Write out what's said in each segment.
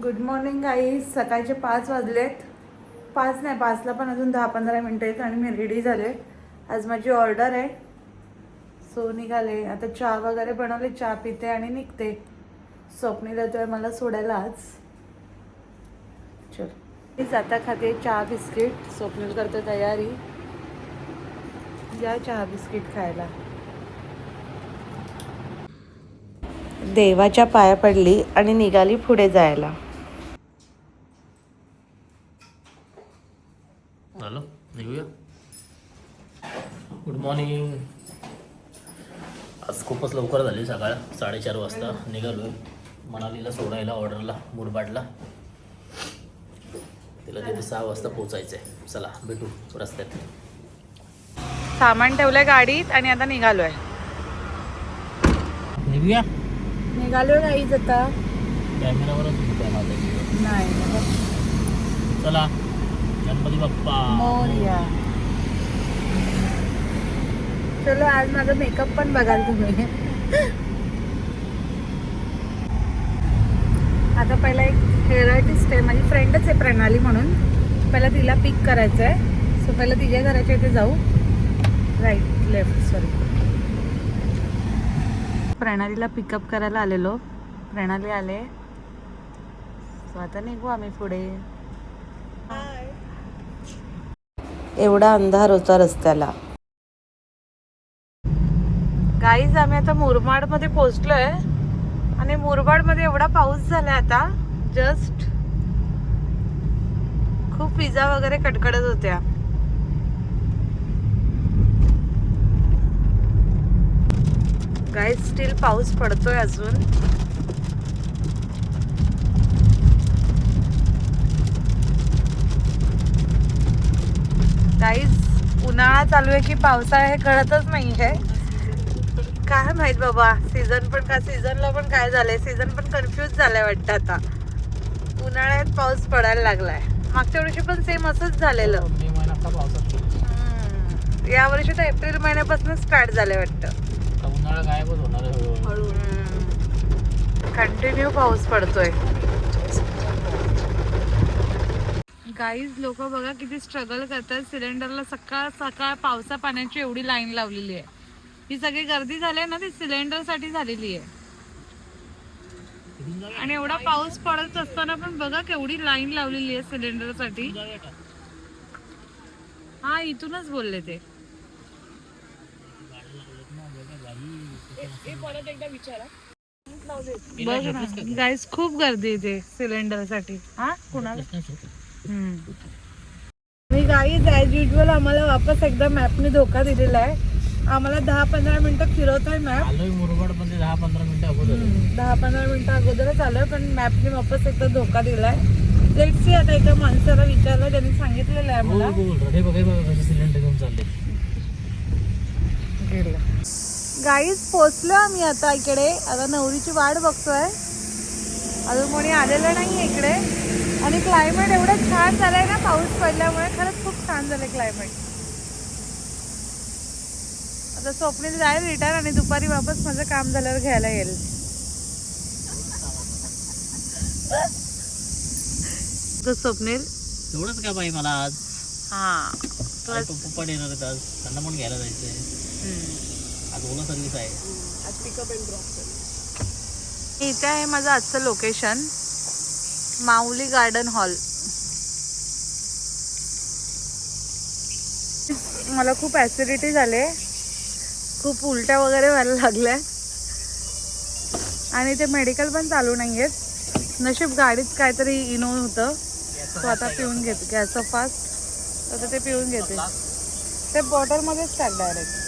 Good morning guys. सकाळचे 5 वाजलेत. 5 नाही, 5ला पण अजून 10-15 मिनटं आहेत आणि मी रेडी झाले. आज माझी ऑर्डर आहे, सो निघाले. आता चहा वगैरे बनवले, चहा पिते आणि निघते. स्वप्नील येतोय मला सोडायला आज. चल मी जाता खाते चहा बिस्किट. स्वप्नील करते तयारी. या चहा बिस्किट खायला. देवाच्या पाया पडली आणि निघाली पुढे जायला. हॅलो, निघूया. Good morning. आज खूपच लवकर झाली, सकाळ 4:30 वाजता निघालो. मनालीला सोडायला, ऑर्डरला, मुरबाडला. तिला तिथे 6 वाजता पोचायचं आहे. चला भेटू रस्त्यात. सामान ठेवलंय गाडीत आणि आता निघालोय. निघूया. निघालोय गाईज आता. कॅमेरावरच होतं माझं. नाही, चला. गणपती बाप्पा मोरया. चलो, आज माझा मेकअप पण बघाल तुम्ही. आता पहिला एक हेअर आर्टिस्ट आहे, माझी फ्रेंडच आहे प्रणाली म्हणून. पहिला तिला पिक करायचं आहे. सो पहिला तिच्या घराच्या इथे जाऊ. Right left sorry. प्रणालीला पिकअप करायला आलेलो. प्रणाली आले. सो आता निघू आम्ही पुढे. एवढा अंधार होता रस्त्याला. गाईज, आम्ही आता मुरबाडमध्ये पोहोचलोय आणि मुरबाडमध्ये एवढा पाऊस झालाय आता. जस्ट खूप विजा वगैरे कडकडत होत्या. गाईज, स्टील पाऊस पडतोय अजून. गाईज, उन्हाळा चालू आहे की पावसाळा हे कळतच नाहीये. काय माहित बाबा. सीझन पण का, सीझनला पण काय झालंय, सीझन पण कन्फ्यूज झालाय वाटतं आता. उन्हाळ्यात पाऊस पडायला लागलाय. मागच्या वर्षी पण सेम असंच झालेलं. या वर्षी तर एप्रिल महिन्यापासून स्टार्ट झालंय वाटतं. उन्हाळा गायबच होणार आहे. कंटिन्यू पाऊस पडतोय. गाईज, लोक बघा किती स्ट्रगल करतात सिलेंडरला. सकाळ सकाळ पावसा पाण्याची एवढी लाईन लावलेली आहे. ही सगळी गर्दी झाली ना, ती सिलेंडर साठी झालेली आहे. आणि एवढा पाऊस पडत असताना पण बघा केवढी लाईन लावलेली आहे सिलेंडर साठी. हा, इथूनच बोलले ते. बघ ना गाईज, खूप गर्दी इथे सिलेंडर साठी. हा, कुणाला. मी गाईज ॲज युजल आम्हाला वापस एकदा मॅपने धोका दिलेला आहे. आम्हाला 10-15 मिनिटं फिरवतोय मॅप. मुरबाड मध्ये 10-15 मिनिटं अगोदर. 10-15 मिनिटं अगोदरच आलोय, पण मॅपने वापस एकदा धोका दिलाय. Let's see. आता एका माणसाला विचारलं, त्यांनी सांगितलेलं आहे मला. हे बघा कसे सिलेंडर घेऊन चालले. गाईज, पोचलो आम्ही आता इकडे. आता नवरीची वाट बघतोय. अजून कोणी आलेलं नाही इकडे. आणि क्लायमेट एवढं छान झालंय ना पाऊस पडल्यामुळे. खरंच खूप छान झालंय क्लायमेट. आता स्वप्नील जाईल रिटर्न आणि दुपारी वापस माझं काम झाल्यावर घ्यायला येईल. तो स्वप्नील एवढंच का बाई मला आज. हा, पप्पा येणार आहेत आज. त्यांना पण घ्यायला जायचंय. आज ओला सर्व्हिस आहे. आज पिकअप अँड ड्रॉप सर्व्हिस. इथे आहे माझं आजचं लोकेशन, माऊली गार्डन हॉल. मला खूप ॲसिडिटी झाले, खूप उलट्या वगैरे व्हायला लागल्या आणि ते मेडिकल पण चालू नाही आहेत. नशीब गाडीत काहीतरी इनो होतं, तो आता पिऊन घेते. गॅसचं फास्ट आता ते पिऊन घेते. ते बॉटलमध्येच टाक डायरेक्ट.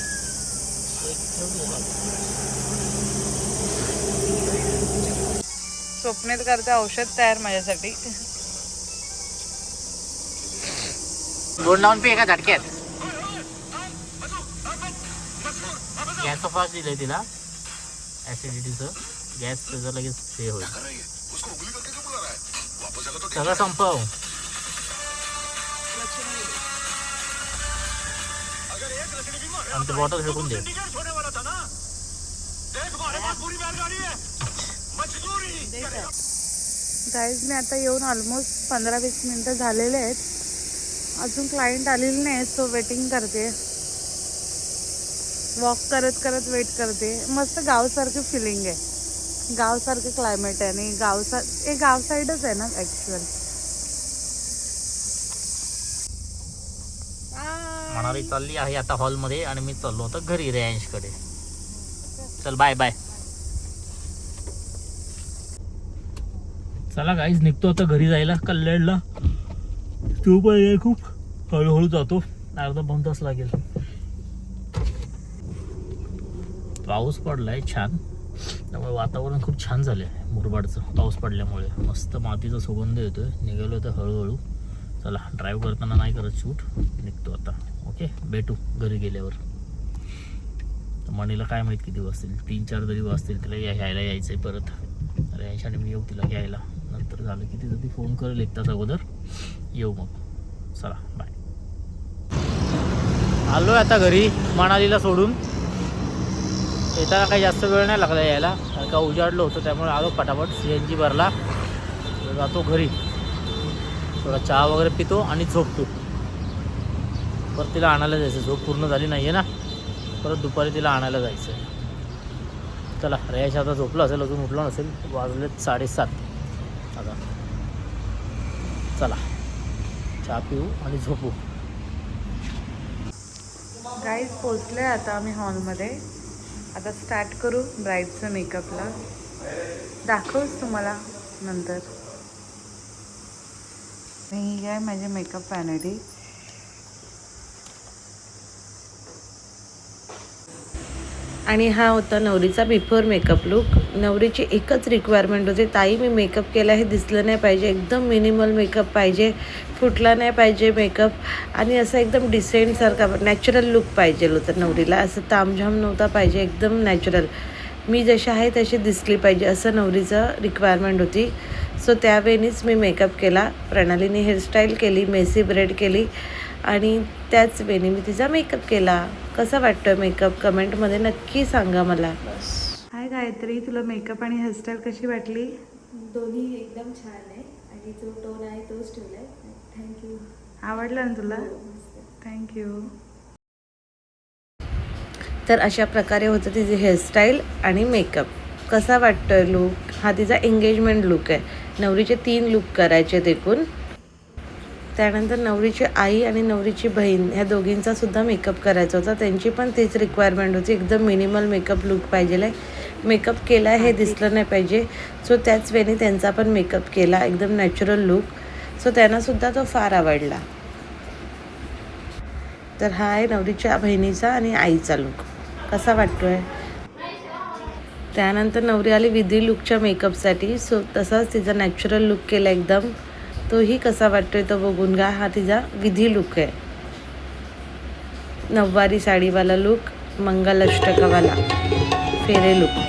स्वप्नील करते औषध तयार माझ्यासाठी. दोन लावून पे का झटक्यात. गॅसचं फास्ट दिलंय तिला, ऍसिडिटीचं. गॅस त्याचं लगेच हे होईल. सगळं संपव. आणि ते बॉटल फेकून दे. गाईज मी आता येऊन ऑलमोस्ट 15-20 मिनटं झालेले आहेत. अजून क्लायंट आलेली नाही, सो वेटिंग करते. वॉक करत करत वेट करते. मस्त गावसारखं फिलिंग आहे, गावसारखं क्लायमेट आहे आणि गाव साईडच आहे ना ॲक्च्युअल. मनाली चालली आहे आता हॉलमध्ये आणि मी चाललो होतो घरी रेयांशकडे. चल बाय बाय. चला गाईज निघतो आता घरी जायला कल्याणला. तो पण खूप हळूहळू जातो, अर्धा 2 तास लागेल. पाऊस पडलाय छान, त्यामुळे वातावरण खूप छान झालं आहे. मुरबाडचं पाऊस पडल्यामुळे मस्त मातीचा सुगंध येतोय. निघालो तर हळूहळू. चला ड्राईव्ह करताना नाही करत शूट, निघतो आता. ओके, भेटू घरी गेल्यावर. मणीला काय माहीत किती वाजतील, 3-4 तरी वाजतील. तिला घ्यायला यायचं आहे परत. अरे याच्याने मी येऊ तिला घ्यायला. नंतर झालं की तिथं ती फोन करेल 1 तास अगोदर, येऊ मग. चला बाय. आलो आहे आता घरी मनालीला सोडून. येताना काही जास्त वेळ नाही लागला यायला, कारण का उजाडलं होतं, त्यामुळे आलो पटापट. CNG भरला, जातो घरी. थोडा चहा वगैरे पितो आणि झोपतो. परत तिला आणायला जायचं, झोप पूर्ण झाली नाही आहे ना, परत दुपारी तिला आणायला जायचं आहे. चला रेयश आता झोपलं असेल, अजून उठलं नसेल. वाजलेत 7:30 आता. चला चहा पिऊ आणि झोपू. गाईज पोचले आता आम्ही हॉलमध्ये. आता स्टार्ट करू ब्राईडचं मेकअपला. दाखवूच तुम्हाला नंतर. ही आहे माझी मेकअप वॅनिटी. आणि हा होता नवरीचा बिफोर मेकअप लुक. नवरीची एकच रिक्वायरमेंट होती, ताई मी मेकअप केला हे दिसलं नाही पाहिजे, एकदम मिनिमल मेकअप पाहिजे, फुटला नाही पाहिजे मेकअप, आणि असं एकदम डिसेंटसारखा नॅचरल लुक पाहिजे होतं नवरीला. असं तामझाम नव्हता पाहिजे, एकदम नॅचरल, मी जशी आहे तशी दिसली पाहिजे, असं नवरीचं रिक्वायरमेंट होती. सो त्यावेळीच मी मेकअप केला. प्रणालीने हेअरस्टाईल केली, मेसी ब्रेड केली, आणि त्याच वेळी मी तिचा मेकअप केला. कसा वाटतोय मेकअप कमेंटमध्ये नक्की सांगा मला. हाय गायत्री, तुला मेकअप आणि हेअरस्टाईल कशी वाटली? दोन्ही एकदम छान आहे आणि जो टोन आहे तोच ठेवलाय. थँक्यू. आवडलं ना तुला? मस्त. थँक्यू. तर अशा प्रकारे होतं तिची हेअरस्टाईल आणि मेकअप. कसा वाटतोय लुक? हा तिचा एंगेजमेंट लुक आहे. नवरीचे 3 लुक करायचे एकूण. त्यानंतर नवरीची आई आणि नवरीची बहीण ह्या दोघींचा सुद्धा मेकअप करायचा होता. त्यांची पण तीच रिक्वायरमेंट होती, एकदम मिनिमल मेकअप लुक पाहिजे आहे, मेकअप केला हे दिसलं नाही पाहिजे. सो त्याच वेळी त्यांचा पण मेकअप केला, एकदम नॅचरल लुक. सो त्यांनासुद्धा तो फार आवडला. तर हा आहे नवरीच्या बहिणीचा आणि आईचा लुक. कसा वाटतोय? त्यानंतर नवरी आली विधी लुकच्या मेकअपसाठी. सो तसाच तिचा नॅचरल लुक केला एकदम. तोही कसा वाटतोय तो बघून घ्या. हा तिचा विधी लुक आहे, नऊवारी साडीवाला लुक, मंगलाष्टकावाला फेरे लुक.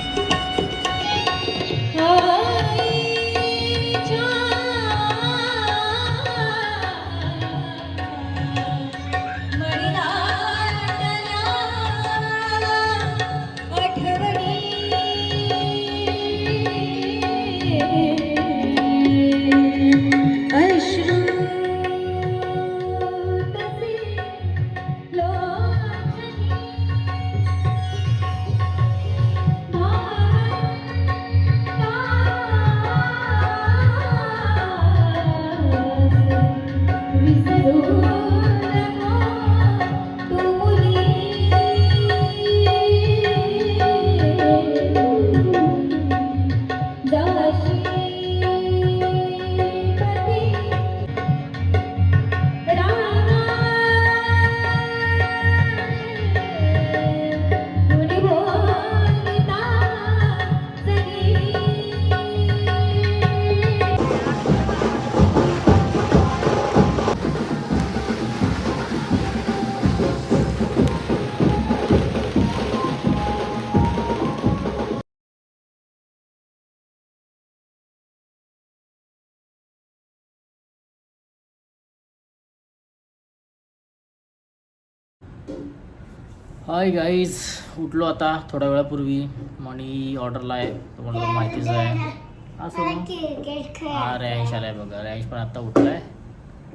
हाय गाईज, उठलो आता थोड्या वेळापूर्वी. मणी ऑर्डरला आहे, तुम्हाला तर माहितीच आहे. क्रिकेट हा रॅश आलाय बघा. रॅश पण आता उठलाय.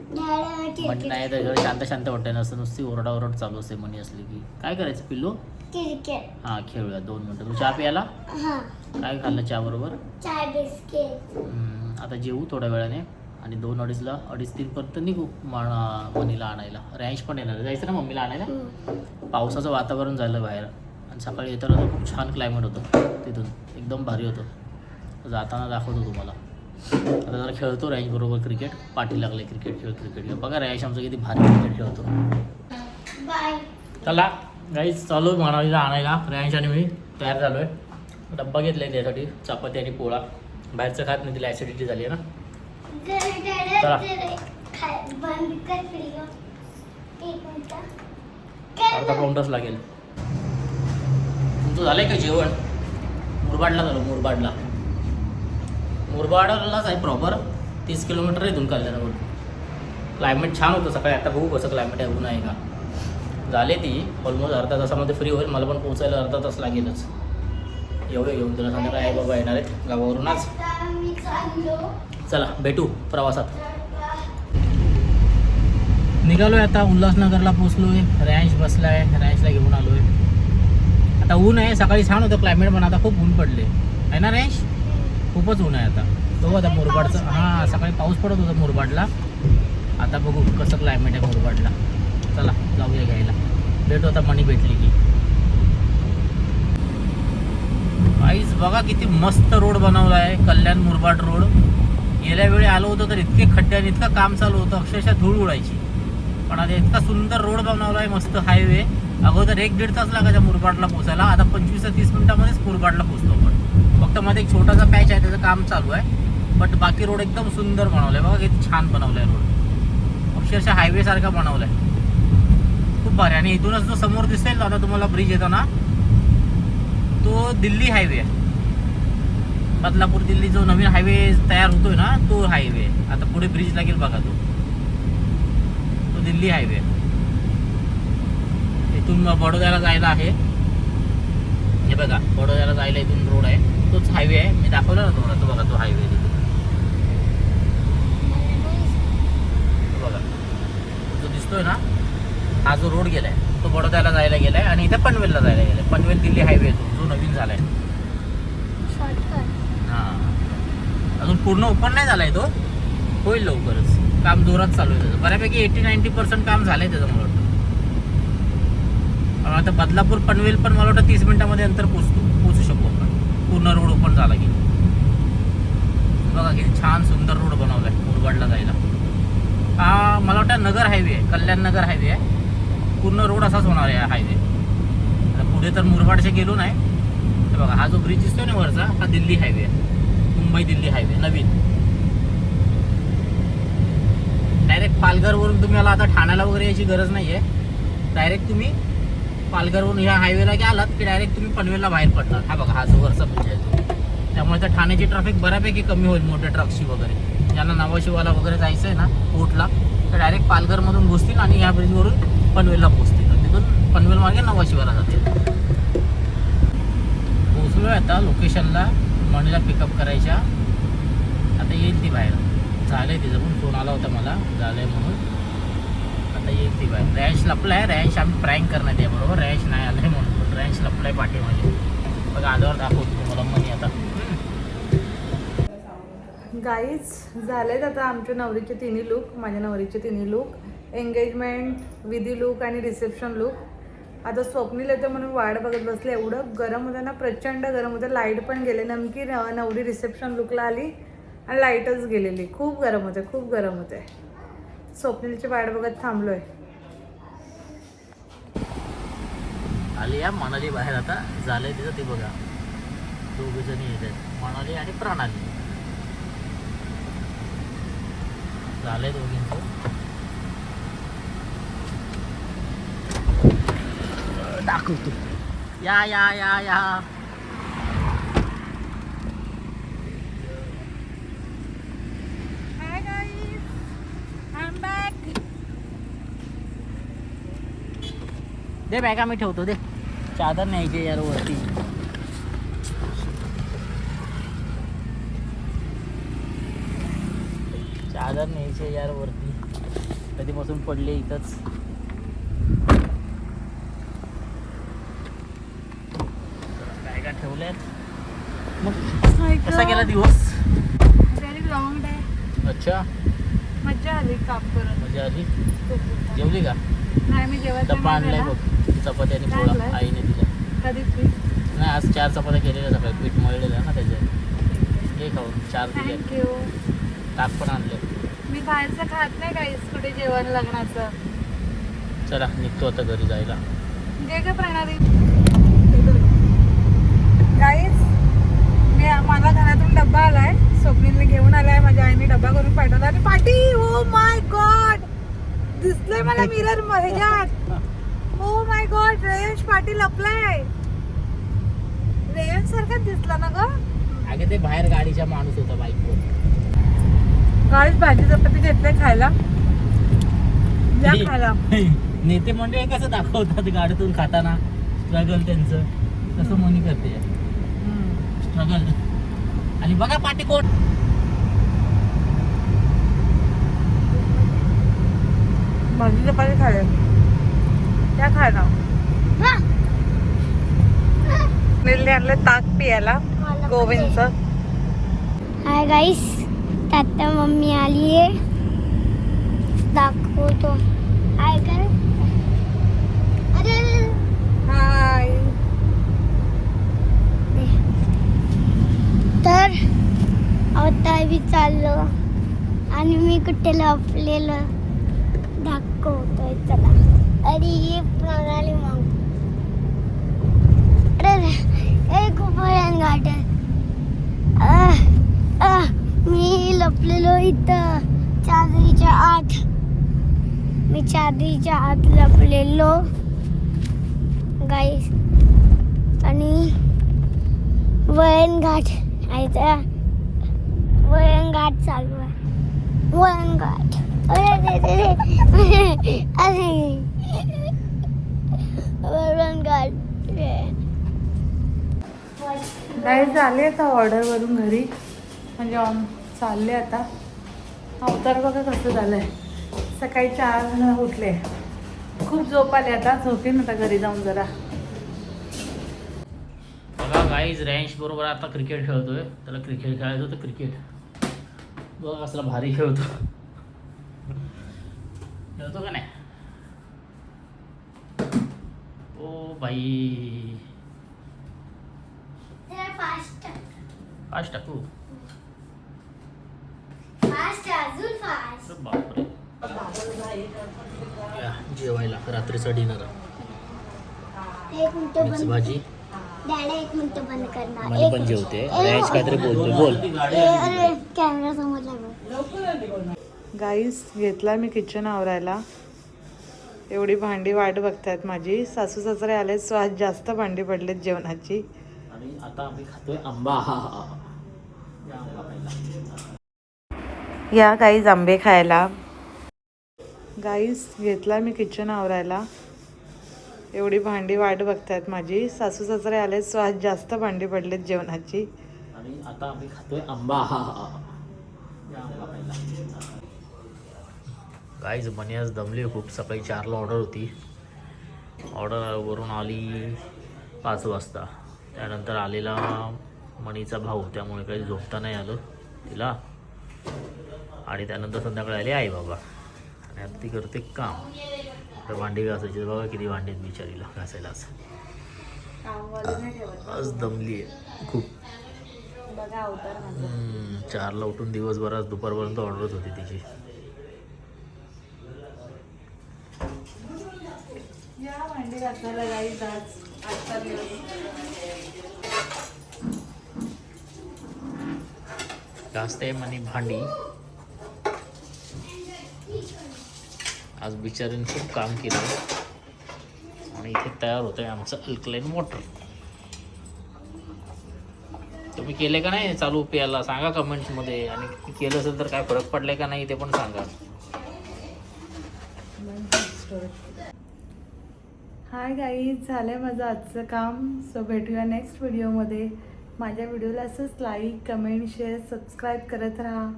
मनी नाही तर घर शांत शांत वाटतंय नसतं, नुसती ओरडाओरड चालू असते मनी असली की. काय करायचं पिल्लू? क्रिकेट. हा खेळूया 2 मिनिटं. तू चहा प्यायला? काय खाल्लं चहा बरोबर? चाय बिस्किट. आता जेवू थोड्या वेळाने आणि 2-2:30ला 2:30-3 पर्यंत निघू मनीला आणायला. रॅश पण येणार. जायचं ना मम्मीला आणायला? पावसाचं वातावरण झालं बाहेर आणि सकाळी येताना तर खूप छान क्लायमेट होतं तिथून, एकदम भारी होतं. जाताना दाखवतो तुम्हाला. आता जरा खेळतो रॅश बरोबर क्रिकेट. पाठी लागले क्रिकेट खेळ. बघा रॅश आमचं किती भारी क्रिकेट खेळतो. बाय. चला गाईज चालू मनालीला आणायला. रॅश आणि मी तयार झालो आहे. डब्बा घेतला आहे त्यासाठी, चपाती आणि पोळा. बाहेरचं खात नाही, तिला ॲसिडिटी झाली आहे ना. चला अर्धा पाऊण तास लागेल. तुमचं झालं आहे का जेवण? मुरबाडला झालं. मुरबाडलाच आहे प्रॉपर. 30 किलोमीटर आहे इथून कल्याणवरून. क्लायमेट छान होतं सकाळी. आता बघू कसं क्लायमेट आहे, ऊन आहे का. झाले ती ऑलमोस्ट अर्धा तासामध्ये फ्री होईल. मला पण पोचायला अर्धा तास लागेलच. येऊन तुला संध्याकाळी आई बाबा येणार आहेत गावावरूनच. चला भेटू प्रवासात. निघालोय आता. उल्हासनगरला पोचलोय. रॅश बसलाय. रॅशला घेऊन आलोय. आता ऊन आहे. सकाळी छान होतं क्लायमेट पण आता खूप ऊन पडले आहे ना रॅश. खूपच ऊन आहे आता. बघू आता मुरबाडचं. हां सकाळी पाऊस पडत होता मुरबाडला. आता बघू कसं क्लायमेट आहे मुरबाडला. चला जाऊया घ्यायला. भेटू आता मनी भेटली की. आईज बघा किती मस्त रोड बनवला आहे. कल्याण मुरबाड रोड. गेल्या वेळी आलो होतो तर इतके खड्डे आणि इतकं काम चालू होतं अक्षरशः धूळ उडायची. पण आता इतका सुंदर रोड बनवला आहे. मस्त हायवे. अगोदर 1-1.5 तास लागायचा मुरबाडला पोचायला. आता 25 ते 30 मिनिटामध्येच मुरबाडला पोचतो आपण. फक्त मध्ये एक छोटासा पॅच आहे, त्याचं काम चालू आहे. बट बाकी रोड एकदम सुंदर बनवला आहे. बघा किती छान बनवला आहे रोड. अक्षरशः हायवे सारखा बनवला आहे. खूप भारी. आणि इथूनच जो समोर दिसेल ना आता तुम्हाला ब्रिज येतो ना, तो दिल्ली हायवे आहे. बदलापूर दिल्ली जो नवीन हायवे तयार होतोय ना, तो हायवे. आता पुढे ब्रिज लागेल बघा, तो दिल्ली हायवे. इथून बडोद्याला जायला आहे. हे बघा बडोद्याला जायला इथून रोड आहे. तोच हायवे आहे. मी दाखवला ना तुम्हाला. तो बघा तो हायवे बघा जो दिसतोय ना, हा जो रोड गेलाय तो बडोद्याला जायला गेलाय आणि इथे पनवेलला जायला गेलाय. पनवेल दिल्ली हायवे जो नवीन झालाय. हां अजून पूर्ण ओपन नाही झालाय तो. होईल लवकरच. काम जोरात चालू आहे त्याचं. बऱ्यापैकी 80-90% काम झालंय त्याचं मला वाटतं. आता बदलापूर पनवेल पण मला वाटतं 30 मिनिटामध्ये अंतर पोचू शकतो आपण. पूर्ण रोड ओपन झाला की. बघा किती छान सुंदर रोड बनवलाय मुरबाडला जायला. हा मला वाटतं नगर हायवे आहे. कल्याण नगर हायवे आहे. पूर्ण रोड असाच होणार आहे हायवे. पुढे तर मुरबाडचे गेलो नाही. हे बघा हा जो ब्रिज दिसतोय ना वरचा, हा दिल्ली हायवे आहे. मुंबई दिल्ली हायवे नवीन. डायरेक्ट पालघरवरून तुम्हाला आता ठाण्याला वगैरे यायची गरज नाही आहे. डायरेक्ट तुम्ही पालघरवरून ह्या हायवेला गेलात की डायरेक्ट तुम्ही पनवेलला बाहेर पडणार. हा बघा हा जो वरचा ब्रिज आहे तो. त्यामुळे त्या ठाण्याची ट्रॅफिक बऱ्यापैकी कमी होईल मोठ्या ट्रकची वगैरे. ज्यांना नवाशिवाला वगैरे जायचं आहे ना पोर्टला, तर डायरेक्ट पालघरमधून घुसतील आणि ह्या ब्रिजवरून पनवेलला पोचतील. तिथून पनवेल मार्गे नवाशिवाला जातील. पोचलो आहे आता लोकेशनला. मणीला पिकअप करायच्या. आता येईल ती बाहेर. झालं आहे तिचं पण. फोन आला होता मला झालं आहे म्हणून. आता येईल ती बाहेर. रॅश लपला आहे. रॅश आम्ही प्रँक करण्यात आहे बरोबर. रॅश नाही आलं आहे म्हणून, पण रॅश लपला आहे पाठीमध्ये. बघा आल्यावर दाखवतो तुम्हाला मनी आता. गाईज झालेत आता आमच्या नवरीचे तिन्ही लुक. माझ्या नवरीचे तिन्ही लुक. एंगेजमेंट, विधी लुक आणि रिसेप्शन लुक. आता स्वप्नील येतं म्हणून वाट बघत बसले. एवढं गरम होतं ना, प्रचंड गरम होतं. लाईट पण गेले. नेमकी नवरी रिसेप्शन लुकला आली आणि लाईटच गेलेली. खूप गरम होते, खूप गरम होते. स्वप्नीलची वाट बघत थांबलो आहे. आली या मनाली बाहेर. आता झालंय तिचं ते बघा. दोघे जणी येत आहेत, मनाली आणि प्रणाली. झालंय दोघींचं. दाखवतो. या या या या hi guys, I am back. दे बॅगा मी ठेवतो. दे चादर न्यायची यार वरती. चादर न्यायचे यार वरती, कधीपासून पडले इथंच. काय काय ठेवल्यात मग. कसा गेला दिवस? Very long day. अच्छा, मज्जा आली काम करून. मजा आली. खूप. जेवली का? नाही मी जेवत डब्बा आणलाय बघ, चपाती आणि पोळा आणलाय? आईने दिला. कधी पीठ. नाही, आज 4 चपात्या केलेल्या सकाळी, पीठ मळलेलं आहे ना त्याच्यात. हे खाऊन 4 दिले. थँक्यू. ताक पण आणले. मी बाहेरचं खात नाही काहीच कुठे जेवण लग्नाचं. चला निघतो आता घरी जायला. जे काय प्रणाली काहीच. मला घरातून डब्बा आलाय, स्वप्नीलने घेऊन आलाय. माझ्या आईने डब्बा करून पाठवला. आणि पाटी, ओ माय गॉड, दिसलंय मला मिरर ह्याच्यात. Oh my God, रेयश Patil लपलाय. रेयश सारखाच दिसला ना ग. अगे ते बाहेर गाडीच्या माणूस होता बाईकवर. गाईच भाजी चपाती घेतले खायला. या खायला. नेते मंडळी कसं दाखवतात गाडीतून खाताना स्ट्रगल त्यांचं, तसं मनी करते स्ट्रगल. आणि बघा पाठी कोण. भाजी चपाती खायला त्या खायला. नीलने आणलं ताक पियाला गोविंदचं. हाय गाईस, तात्या मम्मी आली आहे, दाखवतो. हाय कर. अरे हाय. तर आता मी चाललो आणि मी कुठे लपलेलं दाखवतोय. चला. अरे ये प्रणाली मग. अरे एक भयान गार्डन. मी लपलेलो इथं चादरीच्या आत. मी चादरीच्या आत लपलेलो गाईस. आणि वळण घाट आहे, वळण घाट चालू आहे. वळण घाट. अरे वळण घाट. गाईज आले आता ऑर्डर वरून घरी, म्हणजे चालले आता. अवतार बघा कसं झालंय. सकाळी 4 उठले, खूप झोप आले. आता झोपेन आता घरी जाऊन जरा. बघा गाईज, रँश बरोबर आता क्रिकेट खेळतोय. त्याला क्रिकेट खेळायचं होतं. क्रिकेट बघा कसला भारी खेळतो. खेळतो का नाही? ओ बाई, फास्ट टाकू. बापरे. या जेवायला रात्रीचा डिनर. एक मिनिट मिक्स भाजी. डॅडा एक मिनिट बंद करणार. मनी पण जेवते. रँश काहीतरी बोलतोय, बोल. अरे कॅमेरा समोर लागला. गाईज घेतला मी किचन आवरायला. एवढी भांडी वाट बघतायत माझी. सासू सासरे आले, सो आज जास्त भांडी पडलेत जेवणाची. आणि आता आम्ही खातोय आंबा. या आंबा खायला. या गाईज आंबे खायला. गाईज घेतला मी किचन आवरायला. एवढी भांडी वाट बघतायत माझी. सासू सासरे आले, सो आज जास्त भांडी पडलेत जेवणाची. आणि आता आम्ही खातोय आंबा. या आंबा खायला. गाईज मनी आज दमली खूप. सकाळी 4ला ऑर्डर होती. ऑर्डर वरून आली 5 वाजता. त्यानंतर आलेला मनीचा भाऊ, त्यामुळे काही झोपता नाही आलं तिला. आणि त्यानंतर संध्याकाळी आले आई बाबा. आणि आता ती करते काम. तर भांडी घासायची. बघा किती भांडी आहेत बिचारीला घासायला. आज दमली आहे खूप. 4ला उठून दिवसभरात दुपारपर्यंत ऑर्डरच होती तिची. या भांडी घासायला गाईज आज आजचा दिवस. जास्त आहे म्हणे भांडी. आज बिचारीने खूप काम केलं. आणि इथे तयार होत आहे आमचं अल्कलाईन मोटर. तुम्ही केले का नाही चालू प्यायला? सांगा कमेंट्समध्ये. आणि केलं असेल तर काय फरक पडलाय का नाही ते पण सांगा. हाय गाईज, झालं आहे माझं आजचं काम. सो भेटूया नेक्स्ट व्हिडिओमध्ये. माझ्या व्हिडिओला असंच लाईक, कमेंट, शेअर, सबस्क्राईब करत राहा.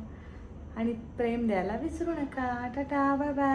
आणि प्रेम द्यायला विसरू नका. Tata, bye bye.